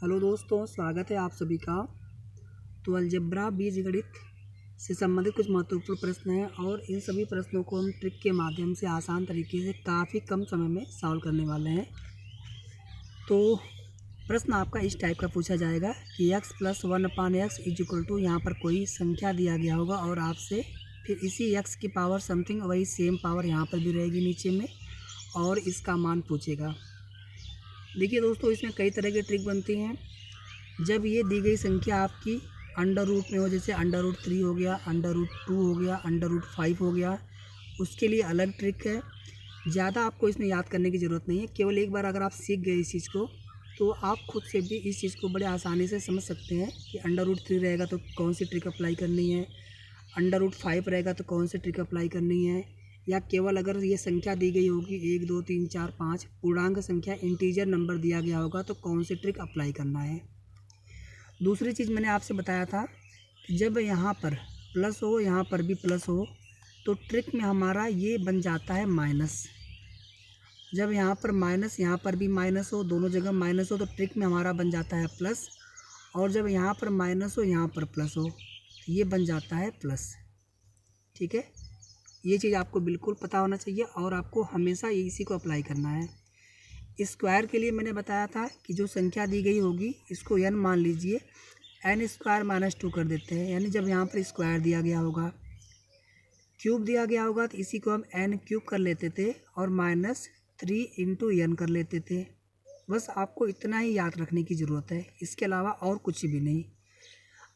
Hello दोस्तों, स्वागत है आप सभी का। तो अलजेब्रा बीजगणित से संबंधित कुछ महत्वपूर्ण प्रश्न हैं और इन सभी प्रश्नों को हम ट्रिक के माध्यम से आसान तरीके से काफ़ी कम समय में सॉल्व करने वाले हैं। तो प्रश्न आपका इस टाइप का पूछा जाएगा कि x + 1/x = यहाँ पर कोई संख्या दिया गया होगा और आपसे फिर इसी x की पावर समथिंग वही सेम पावर यहाँ पर भी रहेगी नीचे में और इसका मान पूछेगा। देखिए दोस्तों, इसमें कई तरह की ट्रिक बनती हैं। जब ये दी गई संख्या आपकी अंडर रूट में हो, जैसे √3 हो गया, √2 हो गया, √5 हो गया, उसके लिए अलग ट्रिक है। ज़्यादा आपको इसमें याद करने की ज़रूरत नहीं है। केवल एक बार अगर आप सीख गए इस चीज़ को तो आप खुद से भी इस चीज़ को बड़े आसानी से समझ सकते हैं कि √3 रहेगा तो कौन सी ट्रिक अप्लाई करनी है, √5 रहेगा तो कौन सी ट्रिक अप्लाई करनी है, या केवल अगर ये संख्या दी गई होगी 1 2 3 4 5 पूर्णांक संख्या इंटीजर नंबर दिया गया होगा तो कौन सी ट्रिक अप्लाई करना है। दूसरी चीज़ मैंने आपसे बताया था कि जब यहाँ पर प्लस हो यहाँ पर भी प्लस हो तो ट्रिक में हमारा ये बन जाता है माइनस। जब यहाँ पर माइनस यहाँ पर भी माइनस हो, दोनों जगह माइनस हो तो ट्रिक में हमारा बन जाता है प्लस, और जब यहाँ पर माइनस हो यहाँ पर प्लस हो तो ये बन जाता है प्लस। ठीक है, ये चीज़ आपको बिल्कुल पता होना चाहिए और आपको हमेशा इसी को अप्लाई करना है। स्क्वायर के लिए मैंने बताया था कि जो संख्या दी गई होगी इसको n मान लीजिए, n² - 2 कर देते हैं। यानी जब यहाँ पर स्क्वायर दिया गया होगा, क्यूब दिया गया होगा तो इसी को हम n³ कर लेते थे और -3 × n कर लेते थे। बस आपको इतना ही याद रखने की ज़रूरत है, इसके अलावा और कुछ भी नहीं।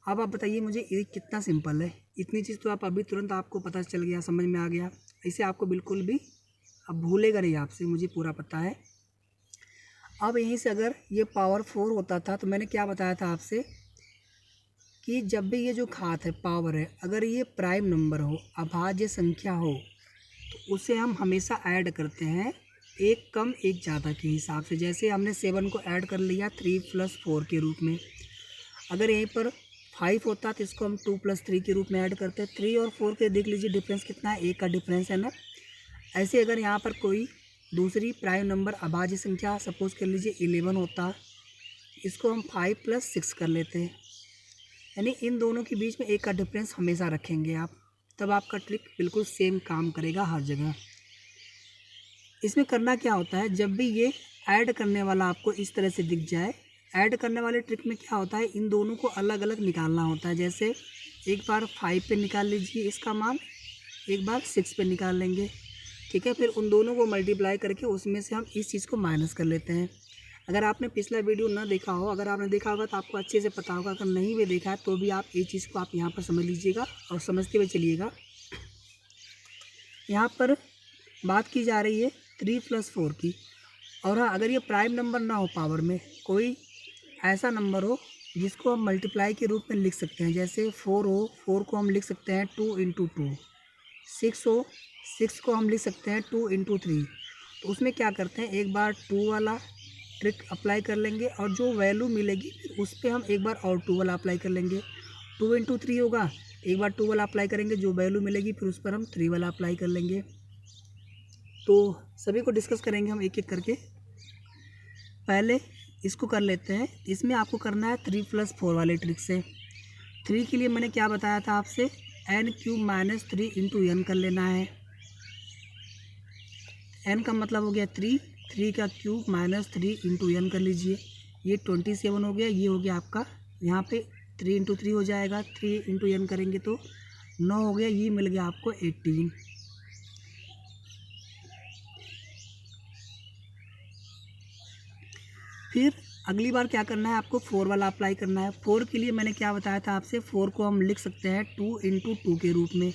अब आप बताइए मुझे ये कितना सिंपल है। इतनी चीज़ तो आप अभी तुरंत आपको पता चल गया, समझ में आ गया। इसे आपको बिल्कुल भी अब भूलेगा नहीं आपसे, मुझे पूरा पता है। अब यहीं से अगर ये पावर 4 होता था तो मैंने क्या बताया था आपसे कि जब भी ये जो घात है पावर है, अगर ये प्राइम नंबर हो, अभाज्य संख्या हो, तो उसे हम हमेशा ऐड करते हैं एक कम एक ज़्यादा के हिसाब से। जैसे हमने 7 को ऐड कर लिया 3 + 4 के रूप में। अगर यहीं पर 5 होता तो इसको हम 2 + 3 के रूप में ऐड करते हैं। 3 और 4 के देख लीजिए डिफरेंस कितना है, 1 का डिफरेंस है ना। ऐसे अगर यहाँ पर कोई दूसरी प्राइम नंबर अभाज्य संख्या सपोज कर लीजिए 11 होता, इसको हम 5 + 6 कर लेते हैं। यानी इन दोनों के बीच में 1 का डिफरेंस हमेशा रखेंगे आप, तब आपका ट्रिक बिल्कुल सेम काम करेगा हर जगह। इसमें करना क्या होता है, जब भी ये ऐड करने वाला आपको इस तरह से दिख जाए, ऐड करने वाले ट्रिक में क्या होता है, इन दोनों को अलग अलग निकालना होता है। जैसे एक बार 5 पे निकाल लीजिए इसका मान, एक बार 6 पे निकाल लेंगे। ठीक है, फिर उन दोनों को मल्टीप्लाई करके उसमें से हम इस चीज़ को माइनस कर लेते हैं। अगर आपने पिछला वीडियो ना देखा हो, अगर आपने देखा होगा तो आपको अच्छे से पता होगा। अगर नहीं भी देखा है तो भी आप ये चीज़ को आप यहाँ पर समझ लीजिएगा और समझते हुए चलिएगा। यहाँ पर बात की जा रही है 3 + 4 की। और हाँ, अगर ये प्राइम नंबर ना हो, पावर में कोई ऐसा नंबर हो जिसको हम मल्टीप्लाई के रूप में लिख सकते हैं, जैसे 4 हो, 4 को हम लिख सकते हैं 2 × 2, 6 हो, 6 को हम लिख सकते हैं 2 × 3। तो उसमें क्या करते हैं, एक बार 2 वाला ट्रिक अप्लाई कर लेंगे और जो वैल्यू मिलेगी फिर उस पर हम एक बार और 2 वाला अप्लाई कर लेंगे। 2 × 3 होगा, एक बार 2 वाला अप्लाई करेंगे, जो वैल्यू मिलेगी फिर उस पर हम 3 वाला अप्लाई कर लेंगे। तो सभी को डिस्कस करेंगे हम एक एक करके। पहले इसको कर लेते हैं। इसमें आपको करना है 3 + 4 वाले ट्रिक से। 3 के लिए मैंने क्या बताया था आपसे, n³ - 3 × n कर लेना है। n का मतलब हो गया 3, 3 का क्यूब -3 × n कर लीजिए, ये 27 हो गया। ये हो गया आपका, यहाँ पे 3 × 3 हो जाएगा, 3 × n करेंगे तो 9 हो गया। ये मिल गया आपको 18। फिर अगली बार क्या करना है, आपको 4 वाला अप्लाई करना है। 4 के लिए मैंने क्या बताया था आपसे, 4 को हम लिख सकते हैं 2 × 2 के रूप में।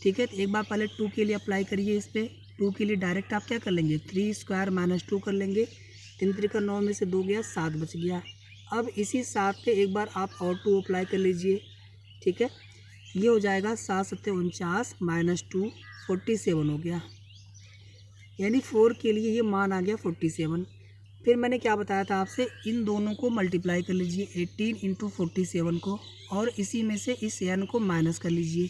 ठीक है, तो एक बार पहले 2 के लिए अप्लाई करिए इस पर। 2 के लिए डायरेक्ट आप क्या कर लेंगे, 3² - 2 कर लेंगे। 3 × 3 = 9 में से 2 गया, 7 बच गया। अब इसी 7 पे एक बार आप और 2 अप्लाई कर लीजिए। ठीक है, ये हो जाएगा 7 × 7 = 49 - 2 47 हो गया। यानी 4 के लिए ये मान आ गया 47। फिर मैंने क्या बताया था आपसे, इन दोनों को मल्टीप्लाई कर लीजिए 18 × 47 को, और इसी में से इस n को माइनस कर लीजिए।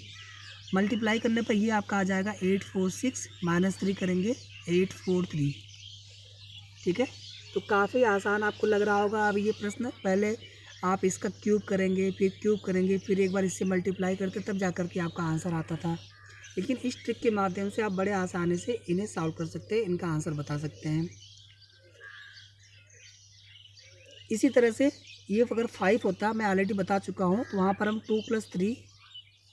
मल्टीप्लाई करने पर ये आपका आ जाएगा 846 - 3 करेंगे 843। ठीक है, तो काफ़ी आसान आपको लग रहा होगा अब ये प्रश्न। पहले आप इसका क्यूब करेंगे, फिर क्यूब करेंगे, फिर एक बार इससे मल्टीप्लाई करते तब जा कर के आपका आंसर आता था। लेकिन इस ट्रिक के माध्यम से आप बड़े आसानी से इन्हें सॉल्व कर सकते हैं, इनका आंसर बता सकते हैं। इसी तरह से ये अगर 5 होता, मैं ऑलरेडी बता चुका हूँ, तो वहाँ पर हम 2 + 3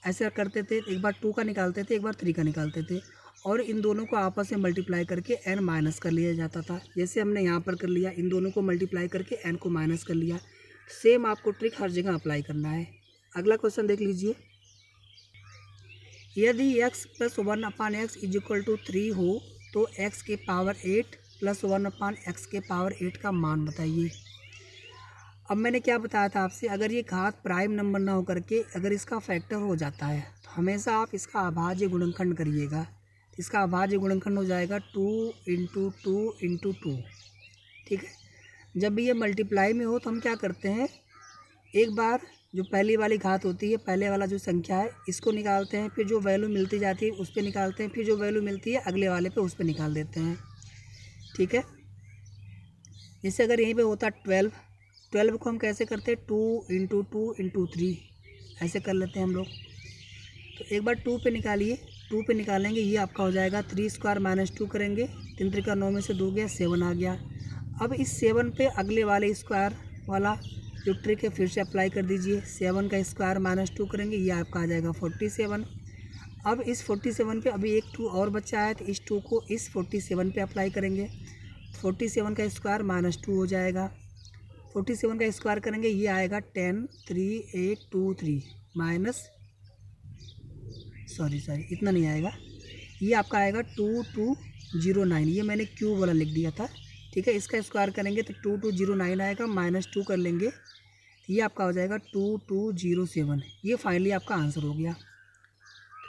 ऐसे करते थे। एक बार 2 का निकालते थे, एक बार 3 का निकालते थे, और इन दोनों को आपस में मल्टीप्लाई करके n माइनस कर लिया जाता था। जैसे हमने यहाँ पर कर लिया, इन दोनों को मल्टीप्लाई करके n को माइनस कर लिया। सेम आपको ट्रिक हर जगह अप्लाई करना है। अगला क्वेश्चन देख लीजिए। यदि x + 1/x = 3 हो तो x के पावर 8 + 1/x के पावर 8 का मान बताइए। अब मैंने क्या बताया था आपसे, अगर ये घात प्राइम नंबर ना हो करके अगर इसका फैक्टर हो जाता है तो हमेशा आप इसका अभाज्य गुणनखंड करिएगा। इसका अभाज्य गुणनखंड हो जाएगा 2 × 2 × 2। ठीक है। जब भी ये मल्टीप्लाई में हो तो हम क्या करते हैं, एक बार जो पहली वाली घात होती है, पहले वाला जो संख्या है इसको निकालते हैं, फिर जो वैल्यू मिलती जाती है उस पर निकालते हैं, फिर जो वैल्यू मिलती है अगले वाले पे उस पर निकाल देते हैं। ठीक है। जैसे अगर यहीं पे होता 12 को हम कैसे करते हैं, 2 × 2 × 3 ऐसे कर लेते हैं हम लोग। तो एक बार 2 पे निकालिए, 2 पे निकालेंगे, ये आपका हो जाएगा 3² - 2 करेंगे, 3 × 3 9 में से 2 गया, 7 आ गया। अब इस 7 पे अगले वाले स्क्वायर वाला जो ट्रिक है फिर से अप्लाई कर दीजिए। 7 का स्क्वायर - 2 करेंगे, ये आपका आ जाएगा 47। अब इस 47 पे अभी एक 2 और बचा है, तो इस 2 को इस 47 पे अप्लाई करेंगे। 47 का स्क्वायर -2 हो जाएगा। 47 का स्क्वायर करेंगे, ये आएगा 10 3 8 2 3 माइनस सॉरी इतना नहीं आएगा, ये आपका आएगा 2209। ये मैंने क्यूब वाला लिख दिया था। ठीक है। इसका स्क्वायर करेंगे तो 2209 आएगा, -2 कर लेंगे, ये आपका हो जाएगा 2207। ये फाइनली आपका आंसर हो गया।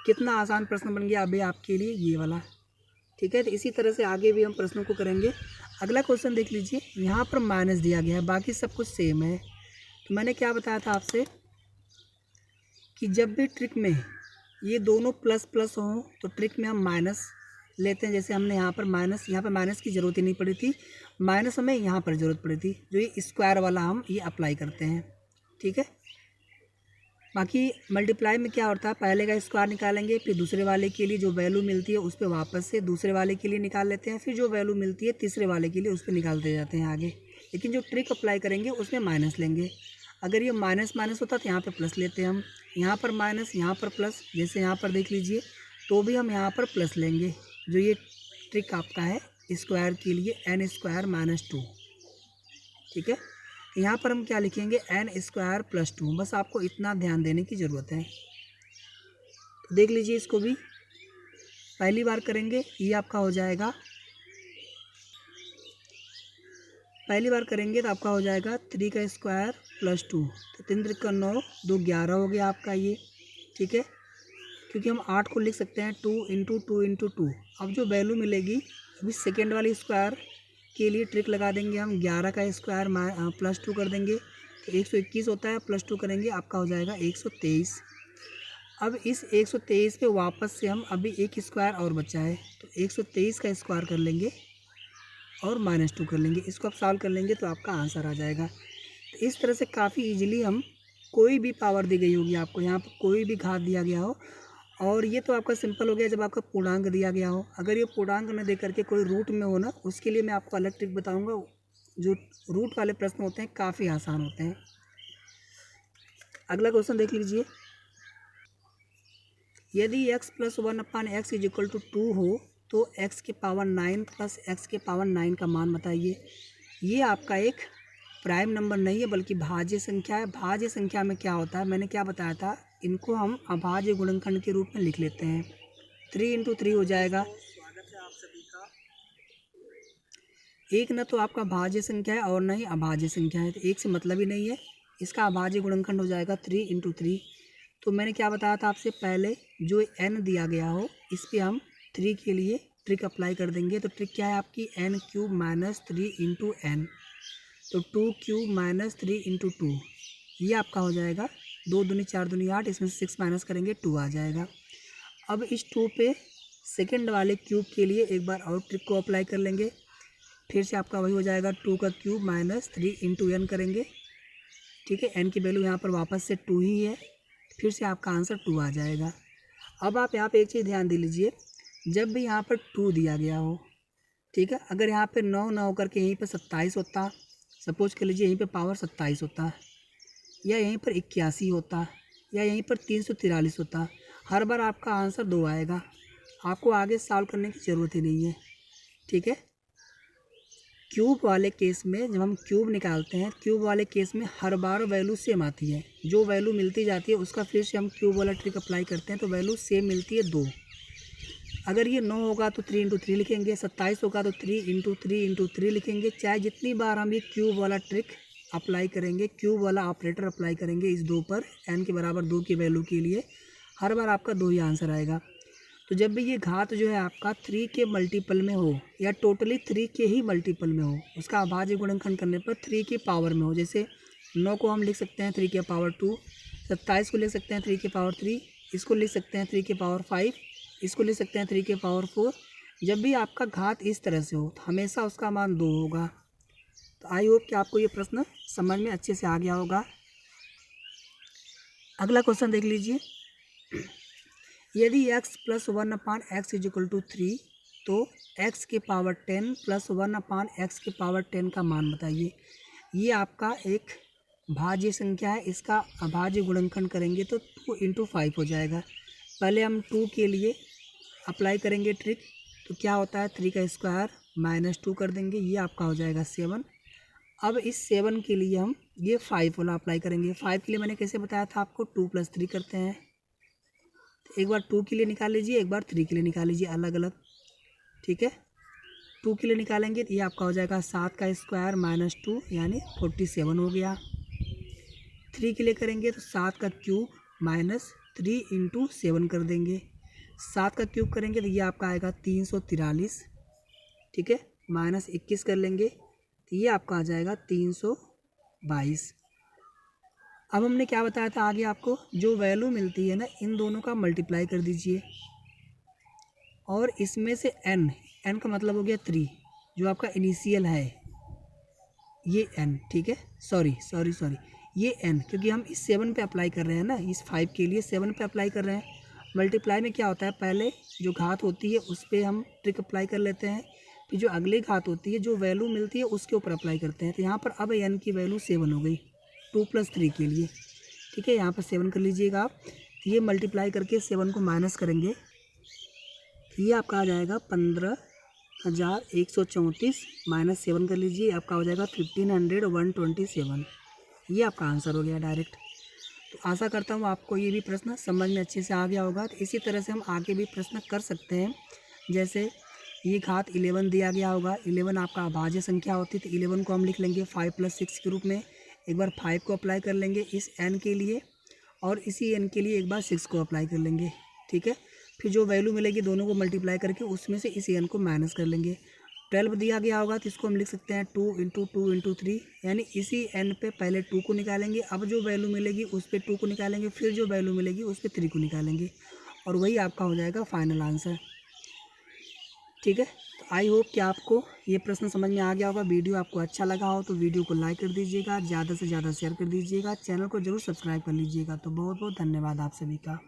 कितना आसान प्रश्न बन गया अभी आपके लिए ये वाला। ठीक है। तो इसी तरह से आगे भी हम प्रश्नों को करेंगे। अगला क्वेश्चन देख लीजिए। यहाँ पर माइनस दिया गया है, बाकी सब कुछ सेम है। तो मैंने क्या बताया था आपसे कि जब भी ट्रिक में ये दोनों प्लस प्लस हों तो ट्रिक में हम माइनस लेते हैं। जैसे हमने यहाँ पर माइनस की ज़रूरत ही नहीं पड़ी थी, माइनस हमें यहाँ पर ज़रूरत पड़ी थी, जो ये स्क्वायर वाला हम ये अप्लाई करते हैं। ठीक है। बाकी मल्टीप्लाई में क्या होता है, पहले का स्क्वायर निकालेंगे, फिर दूसरे वाले के लिए जो वैल्यू मिलती है उस पर वापस से दूसरे वाले के लिए निकाल लेते हैं, फिर जो वैल्यू मिलती है तीसरे वाले के लिए उस पर निकालते जाते हैं आगे। लेकिन जो ट्रिक अप्लाई करेंगे उसमें माइनस लेंगे। अगर ये माइनस होता तो यहाँ पर प्लस लेते हैं हम, यहाँ पर माइनस, यहाँ पर प्लस। जैसे यहाँ पर देख लीजिए, तो भी हम यहाँ पर प्लस लेंगे। जो ये ट्रिक आपका है स्क्वायर के लिए n² - 2। ठीक है। यहाँ पर हम क्या लिखेंगे, n² + 2। बस आपको इतना ध्यान देने की ज़रूरत है। तो देख लीजिए, इसको भी पहली बार करेंगे, ये आपका हो जाएगा, पहली बार करेंगे तो आपका हो जाएगा 3 का स्क्वायर + 2। तो 3 × 3 9 2 11 हो गया आपका ये। ठीक है। क्योंकि हम 8 को लिख सकते हैं 2 × 2 × 2। अब जो वैल्यू मिलेगी, अभी सेकेंड वाली स्क्वायर के लिए ट्रिक लगा देंगे हम, 11 का स्क्वायर +2 कर देंगे तो 121 होता है, +2 करेंगे आपका हो जाएगा 123। अब इस 123 पे वापस से हम अभी एक स्क्वायर और बचा है, तो 123 का स्क्वायर कर लेंगे और -2 कर लेंगे। इसको आप सॉल्व कर लेंगे तो आपका आंसर आ जाएगा। तो इस तरह से काफ़ी इजीली हम, कोई भी पावर दी गई होगी आपको, यहाँ पर कोई भी घात दिया गया हो, और ये तो आपका सिंपल हो गया जब आपका पूर्णांक दिया गया हो। अगर ये पूर्णांक न दे करके कोई रूट में हो ना, उसके लिए मैं आपको अलग ट्रिक बताऊंगा। जो रूट वाले प्रश्न होते हैं काफ़ी आसान होते हैं। अगला क्वेश्चन देख लीजिए। यदि x + 1/x = 2 हो तो x के पावर 9 + x के पावर 9 का मान बताइए। ये आपका एक प्राइम नंबर नहीं है बल्कि भाज्य संख्या है। भाज्य संख्या में क्या होता है, मैंने क्या बताया था, इनको हम अभाज्य गुणनखंड के रूप में लिख लेते हैं। 3 × 3 हो जाएगा। स्वागत है आप सभी का। एक न तो आपका भाज्य संख्या है और न ही अभाज्य संख्या है, तो एक से मतलब ही नहीं है। इसका अभाज्य गुणनखंड हो जाएगा 3 × 3। तो मैंने क्या बताया था आपसे, पहले जो n दिया गया हो इस पर हम 3 के लिए ट्रिक अप्लाई कर देंगे। तो ट्रिक क्या है आपकी, n³ - 3 × n। तो 2³ - 3 × 2, ये आपका हो जाएगा 2 दूनी 4 दूनी 8, इसमें से 6 माइनस करेंगे 2 आ जाएगा। अब इस 2 पे सेकंड वाले क्यूब के लिए एक बार और ट्रिक को अप्लाई कर लेंगे। फिर से आपका वही हो जाएगा 2 का क्यूब माइनस 3 इंटू एन करेंगे, ठीक है। एन की वैल्यू यहाँ पर वापस से 2 ही है, फिर से आपका आंसर 2 आ जाएगा। अब आप यहाँ पे एक चीज़ ध्यान दे लीजिए, जब भी यहाँ पर 2 दिया गया हो, ठीक है, अगर यहाँ पे 9 ना होकर के यहीं पर 27 होता, सपोज कर लीजिए यहीं पे पावर 27 होता, या यहीं पर 81 होता, या यहीं पर 343 होता, हर बार आपका आंसर 2 आएगा। आपको आगे सॉल्व करने की ज़रूरत ही नहीं है, ठीक है। क्यूब वाले केस में जब हम क्यूब निकालते हैं, क्यूब वाले केस में हर बार वैल्यू सेम आती है, जो वैल्यू मिलती जाती है उसका फिर से हम क्यूब वाला ट्रिक अप्लाई करते हैं तो वैल्यू सेम मिलती है 2। अगर ये 9 होगा तो 3 इंटू 3 लिखेंगे, 27 होगा तो 3 इंटू 3 लिखेंगे। चाहे जितनी बार हम ये क्यूब वाला ट्रिक अप्लाई करेंगे, क्यूब वाला ऑपरेटर अप्लाई करेंगे इस 2 पर, एन के बराबर 2 की वैल्यू के लिए, हर बार आपका 2 ही आंसर आएगा। तो जब भी ये घात जो है आपका 3 के मल्टीपल में हो या टोटली 3 के ही मल्टीपल में हो, उसका अभाज्य गुणनखंड करने पर 3 की पावर में हो, जैसे 9 को हम लिख सकते हैं 3 की पावर 2, 27 को लिख सकते हैं 3 की पावर 3, इसको लिख सकते हैं 3 की पावर 5, इसको लिख सकते हैं 3 की पावर 4। जब भी आपका घात इस तरह से हो तो हमेशा उसका मान 2 होगा। तो आई होप कि आपको ये प्रश्न समझ में अच्छे से आ गया होगा। अगला क्वेश्चन देख लीजिए, यदि x plus 1/x is equal to 3 तो x के पावर 10 प्लस 1/x के पावर 10 का मान बताइए। ये आपका एक भाज्य संख्या है, इसका अभाज्य गुणनखंड करेंगे तो 2 इंटू 5 हो जाएगा। पहले हम 2 के लिए अप्लाई करेंगे ट्रिक, तो क्या होता है 3 का स्क्वायर माइनस 2 कर देंगे, ये आपका हो जाएगा 7। अब इस 7 के लिए हम ये 5 वाला अप्लाई करेंगे। 5 के लिए मैंने कैसे बताया था आपको, 2 + 3 करते हैं। एक बार 2 के लिए निकाल लीजिए, एक बार 3 के लिए निकाल लीजिए अलग अलग, ठीक है। 2 के लिए निकालेंगे तो ये आपका हो जाएगा 7 का स्क्वायर माइनस 2 यानी 47 हो गया। 3 के लिए करेंगे तो 7 का क्यूब माइनस 3 इंटू 7 कर देंगे। 7 का क्यूब करेंगे तो ये आपका आएगा 343, ठीक है, माइनस 21 कर लेंगे तो ये आपका आ जाएगा 322। अब हमने क्या बताया था आगे आपको, जो वैल्यू मिलती है ना इन दोनों का मल्टीप्लाई कर दीजिए, और इसमें से n का मतलब हो गया 3, जो आपका इनिशियल है ये n, ठीक है, सॉरी ये n, क्योंकि हम इस 7 पे अप्लाई कर रहे हैं ना, इस 5 के लिए 7 पे अप्लाई कर रहे हैं। मल्टीप्लाई में क्या होता है, पहले जो घात होती है उस पर हम ट्रिक अप्लाई कर लेते हैं, फिर जो अगली घात होती है जो वैल्यू मिलती है उसके ऊपर अप्लाई करते हैं। तो यहाँ पर अब n की वैल्यू 7 हो गई 2 + 3 के लिए, ठीक है। यहाँ पर 7 कर लीजिएगा आप, तो ये मल्टीप्लाई करके 7 को माइनस करेंगे तो ये आपका आ जाएगा 15,134 माइनस 7 कर लीजिए, आपका हो जाएगा 15,127। ये आपका आंसर हो गया डायरेक्ट। तो आशा करता हूँ आपको ये भी प्रश्न समझ में अच्छे से आ गया होगा। तो इसी तरह से हम आगे भी प्रश्न कर सकते हैं, जैसे ये घात 11 दिया गया होगा, 11 आपका अभाज्य संख्या होती है तो 11 को हम लिख लेंगे 5 + 6 के रूप में। एक बार 5 को अप्लाई कर लेंगे इस n के लिए, और इसी n के लिए एक बार 6 को अप्लाई कर लेंगे, ठीक है। फिर जो वैल्यू मिलेगी दोनों को मल्टीप्लाई करके उसमें से इसी n को माइनस कर लेंगे। 12 दिया गया होगा तो इसको हम लिख सकते हैं 2 इंटू 2 इंटू 3, यानी इसी n पे पहले 2 को निकालेंगे, अब जो वैल्यू मिलेगी उस पर 2 को निकालेंगे, फिर जो वैल्यू मिलेगी उस पर 3 को निकालेंगे, और वही आपका हो जाएगा फाइनल आंसर, ठीक है। तो आई होप कि आपको ये प्रश्न समझ में आ गया होगा। वीडियो आपको अच्छा लगा हो तो वीडियो को लाइक कर दीजिएगा, ज़्यादा से ज़्यादा शेयर कर दीजिएगा, चैनल को जरूर सब्सक्राइब कर लीजिएगा। तो बहुत बहुत धन्यवाद आप सभी का।